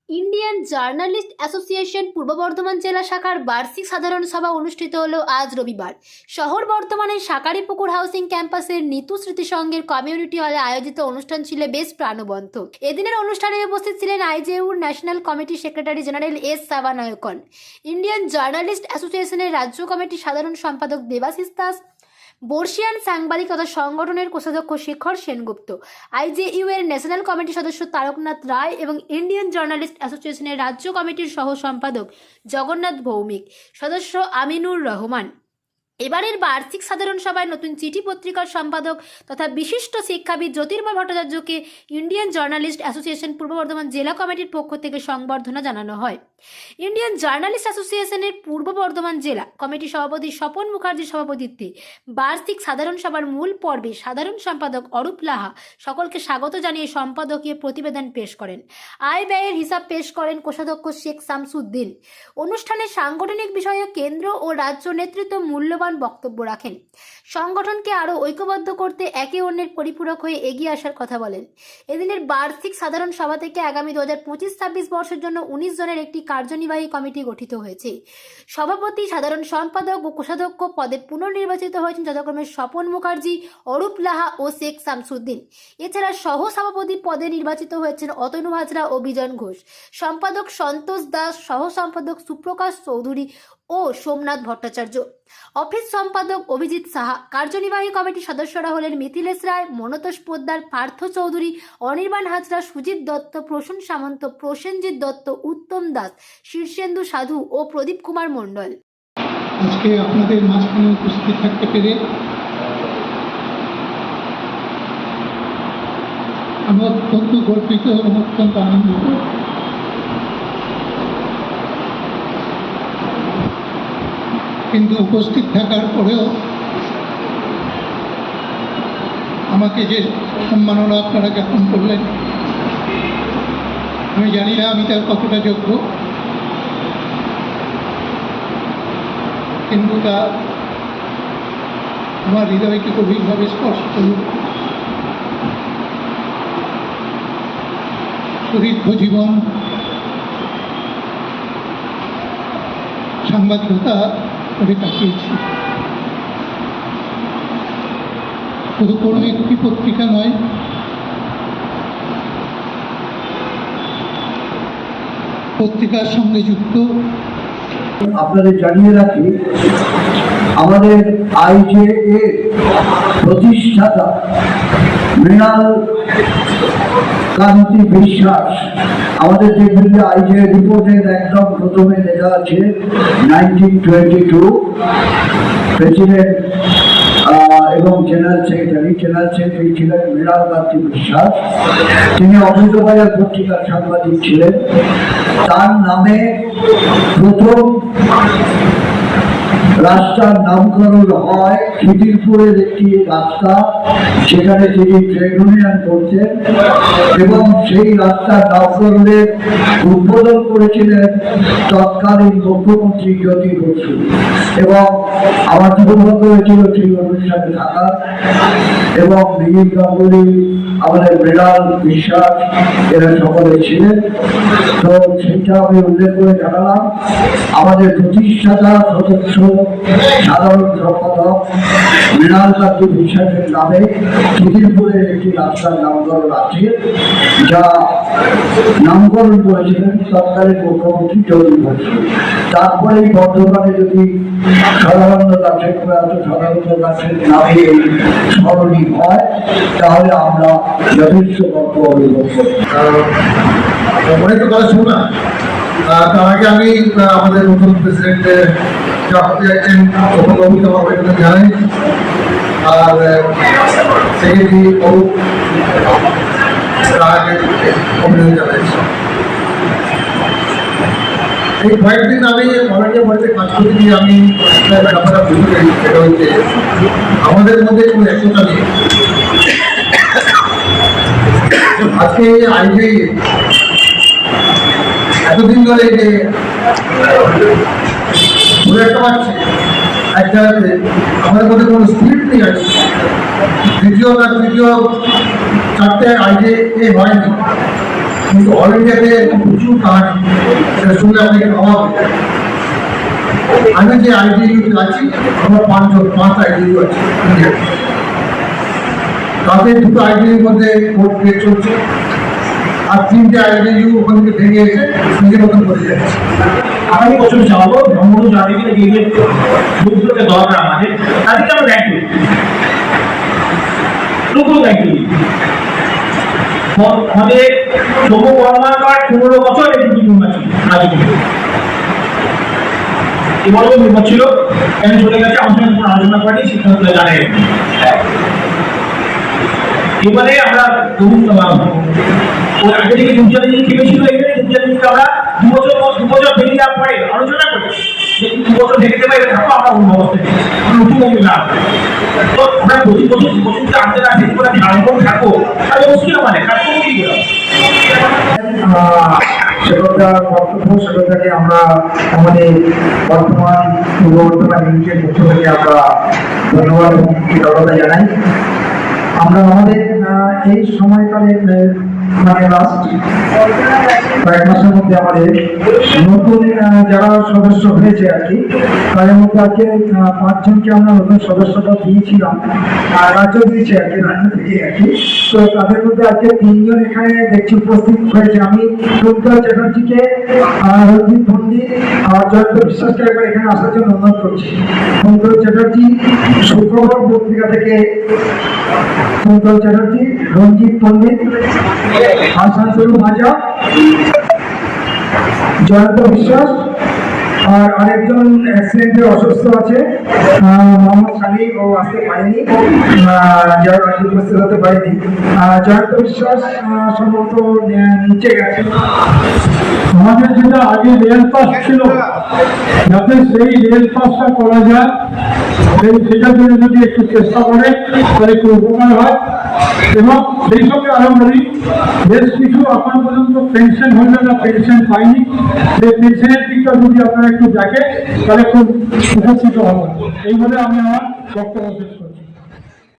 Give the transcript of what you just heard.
Indian journalist association পূর্ব বর্ধমান জেলা শাখার বার্ষিক সাধারণ সভা অনুষ্ঠিত হলো আজ রবিবার শহর বর্ধমানের শাকারিপুকুর হাউসিং ক্যাম্পাসের নিতু স্মৃতি সংঘের কমিউনিটি হলে আয়োজিত অনুষ্ঠান ছিল বেশ প্রাণবন্ত। এদিনের অনুষ্ঠানে উপস্থিত ছিলেন আইজেইউর national committee secretary general S Sabanayakan, Indian journalist অ্যাসোসিয়েশনের রাজ্য কমিটির সাধারণ সম্পাদক দেবাশিস দাস, বর্ষিয়ান সাংবাদিক তথা সংগঠনের কোষাধ্যক্ষ শেখর সেনগুপ্ত, আইজেইউ এর ন্যাশনাল কমিটির সদস্য তারকনাথ রায় এবং ইন্ডিয়ান জার্নালিস্ট অ্যাসোসিয়েশনের রাজ্য কমিটির সহ সম্পাদক জগন্নাথ ভৌমিক, সদস্য আমিনুর রহমান। এবারের বার্ষিক সাধারণ সভায় নতুন চিঠি পত্রিকার সম্পাদক তথা বিশিষ্ট শিক্ষাবিদ জ্যোতির্ময় ভট্টাচার্যকে ইন্ডিয়ান জার্নালিস্ট অ্যাসোসিয়েশন পূর্ব বর্ধমান জেলা কমিটির পক্ষ থেকে সংবর্ধনা জানানো হয়। ইন্ডিয়ান জার্নালিস্ট অ্যাসোসিয়েশনের পূর্ব বর্ধমান জেলা কমিটির সভাপতি স্বপন মুখার্জির সভাপতিত্বে বার্ষিক সাধারণ সভার মূল পর্বে সাধারণ সম্পাদক অরূপ লাহা সকলকে স্বাগত জানিয়ে সম্পাদকীয় প্রতিবেদন পেশ করেন। আয় ব্যয়ের হিসাব পেশ করেন কোষাধ্যক্ষ শেখ শামসুদ্দিন। অনুষ্ঠানে সাংগঠনিক বিষয়ে কেন্দ্র ও রাজ্য নেতৃত্ব মূল্যবান বক্তব্য রাখেন। সংগঠনকে আরও ঐক্যবদ্ধ করতে একে অন্যের পরিপূরক হয়ে এগিয়ে আসার কথা বলেন। এদিনের বার্ষিক সাধারণ সভা থেকে আগামী 2025-26 বর্ষের জন্য 19 জনের একটি কার্যনির্বাহী কমিটি গঠিত হয়েছে। সভাপতি, সাধারণ সম্পাদক ও কোষাধ্যক্ষ পদে পুনর্নির্বাচিত হয়েছেন যথাক্রমে স্বপন মুখার্জি, অরূপ লাহা ও শেখ শামসুদ্দিন। এছাড়া সহ সভাপতি পদে নির্বাচিত হয়েছেন অতনু হাজরা ও বিজন ঘোষ, সম্পাদক সন্তোষ দাস, সহ সম্পাদক সুপ্রকাশ চৌধুরী ও সোমনাথ ভট্টাচার্য, অফিস সম্পাদক অভিজিৎ সাহা। কার্যনির্বাহী কমিটির সদস্যরা হলেন মিথিলেশ রায়, মনতোষ পোদ্দার, পার্থ চৌধুরী, অনির্বাণ হাজরা, সুজিত দত্ত, প্রসূন সামন্ত, প্রসেনজিৎ দত্ত, উত্তম দাস, শীর্ষেন্দু সাধু ও প্রদীপ কুমার মণ্ডল। আজকে আপনাদের মাঝখানে উপস্থিত থাকতে পেরে আমি অত্যন্ত গর্বিত এবং অত্যন্ত আনন্দিত। কিন্তু উপস্থিত থাকার পরেও আমাকে যে সম্মাননা আপনারা জ্ঞাপন করলেন, আমি জানি না আমি তার কতটা যোগ্য, কিন্তু তা আমার হৃদয়কে গভীরভাবে স্পর্শ করল। সুদীর্ঘ জীবন সাংবাদিকতা করে কাটিয়েছি। শুধু কোনো একটি পত্রিকা নয়, পত্রিকার সঙ্গে যুক্ত। আপনাদের জানিয়ে রাখি, আমাদের আইজেএ প্রতিষ্ঠাতা মৃণাল কান্তি বিশ্বাস, আমাদের যে আইজে রিপোর্টের একদম প্রথমে লেখা আছে 1922 প্রেসিডেন্ট এবং জেনারেল সেক্রেটারি ছিলেন মৃণাল কান্তি বিশ্বাস। তিনি অমৃতবাজার পত্রিকার সাংবাদিক ছিলেন। তার নামে প্রথম রাস্তার নামকরণ হয় খিদিরপুরের একটি রাস্তা, সেখানে তিনি ট্রেড ইউনিয়ন করতেন এবং সেই রাস্তার নামকরণের উদ্বোধন করেছিলেন তৎকালীন মুখ্যমন্ত্রী জ্যোতি বসু। এবং আমার সৌভাগ্য হয়েছিল সেই অনুষ্ঠানে থাকার, এবং মিহির গাঙ্গুলি, আমাদের মৃণাল বিশ্বাস, এরা সকলে ছিলেন। তো সেইটা আমি উল্লেখ করে জানালাম। আমাদের প্রতিষ্ঠাতা সদস্য সাধারণ সম্পাদক মৃণাল কান্তি বিশ্বাসের নামে খিদিরপুরের একটি রাস্তার নামকরণ আছে, যা নামকরণ করেছিলেন তৎকালীন মুখ্যমন্ত্রী জ্যোতি বসু। তারপরে বর্ধমানে যদি সাধারণ দাসের প্রয়াত সাধারণ দাসের নামে এই স্মরণী হয়, তাহলে আমরা যথেষ্ট গল্প অনুভব করি। অনেক তো কথা শুনা, তার আগে আমি আমাদের নতুন প্রেসিডেন্টের জানাই, আর সেক্রেটারি অরূপ অভিনন্দন জানাইছি। এই কয়েকদিন আমি অনেকের বাড়িতে কাজ করতে গিয়ে আমি ব্যাপারটা বুঝতে পারি, সেটা হচ্ছে আমাদের মধ্যে কোনো একতা নেই। আজকে আইজে এতদিন ধরে যে ধরে একটা পাচ্ছে এক জায়গাতে, আমাদের মধ্যে কোনো স্পিরিট নেই আছে। তৃতীয় চারটে আইজে হয়নি, কিন্তু অল ইন্ডিয়াতে প্রচুর কাজ, সেটা শুনলে আপনাকে অবাক হয়ে যাবে। আমি যে আইডিইউ আছি, আমার 5 আইডিইউ আছে ইন্ডিয়াতে। তাতে 2টো আইডিইউর মধ্যে কোর্ট কেস চলছে, আর 3টে আইডিইউ ওখান থেকে ভেঙে এসে নিজের মতন করে যাচ্ছে। আগামী বছর চালাবো ধর্ম জাতিকে যে লোকগুলোকে দরকার আমাদের, তাদেরকে আমরা দায়িত্ব দিই, লোকগুলো দায়িত্ব দিই। আমাদের তবু কর্মকার 15 বছর একটু নির্মাণ ছিল এবারও নির্মাণ ছিল, কেন চলে গেছে আমার সঙ্গে কোনো আলোচনা করেনি, সিদ্ধান্ত জানাই। এবারে আমরা ওই আগে থেকে দুর্জাতিকে থেমেছিল, এখানে দুর্জাতিকে আমরা 2 বছর বেরিয়ে যাওয়ার পরে আলোচনা করি যে 2 বছর থেকে দেবে, এটা থাকো আমরা অন্য অবস্থায় নতুন নতুন না। তো আমরা প্রতি বছর আনতে না শেষ করে ঝাড়খণ্ড থাকবো, তাহলে মুশকিল মানে কাজকর্ম কি করে। সেখানকার বক্তব্য, সেখানটাকে আমরা আমাদের বর্তমান পূর্ব বর্ধমান ইউনিটের পক্ষ থেকে আমরা ধন্যবাদ এবং কৃতজ্ঞতা জানাই। আমরা আমাদের এই সময়কালে মানে লাস্ট কয়েক মাসের মধ্যে আমাদের নতুন যারা সদস্য হয়েছে আর কি, তাদের মধ্যে আজকে 5 জনকে আমরা নতুন সদস্যতা দিয়েছিলাম, আর রাজ্য দিয়েছে আর কি, রাজ্য থেকে আর কি। তো তাদের মধ্যে আজকে 3 জন এখানে দেখছি উপস্থিত হয়েছে। আমি টুঙ্কল চ্যাটার্জিকে, রঞ্জিত পণ্ডিত আর জয়ন্ত বিশ্বাসকে একবার এখানে আসার জন্য অনুরোধ করছি। টুঙ্কল চ্যাটার্জি সুখবর পত্রিকা থেকে, টুঙ্কল চ্যাটার্জি, রঞ্জিত পণ্ডিত, আসানসোল মাজা, জয়ন্ত বিশ্বাস, আর আরেকজন অ্যাক্সিডেন্টে অসুস্থ আছে মোহাম্মদ সানি, ও আসতে পারেনি, যারা উপস্থিত হতে পারেনি। জয়ন্ত বিশ্বাস সম্ভবত নিচে গেছে। আমাদের যেটা আগে রেল পাস ছিল, যাতে সেই রেল পাসটা করা যায়, সেটার জন্য যদি একটু চেষ্টা করে তাহলে একটু উপকার হয়। এবং সেই সঙ্গে আরো বলি, বেশ কিছু এখন পর্যন্ত পেনশন হোল্ডাররা পেনশন পায়নি, সেই পেনশনের দিকটা যদি আপনারা একটু দেখেন তাহলে খুব উপকৃত হবে। এইভাবে আমি আমার বক্তব্য শেষ করি।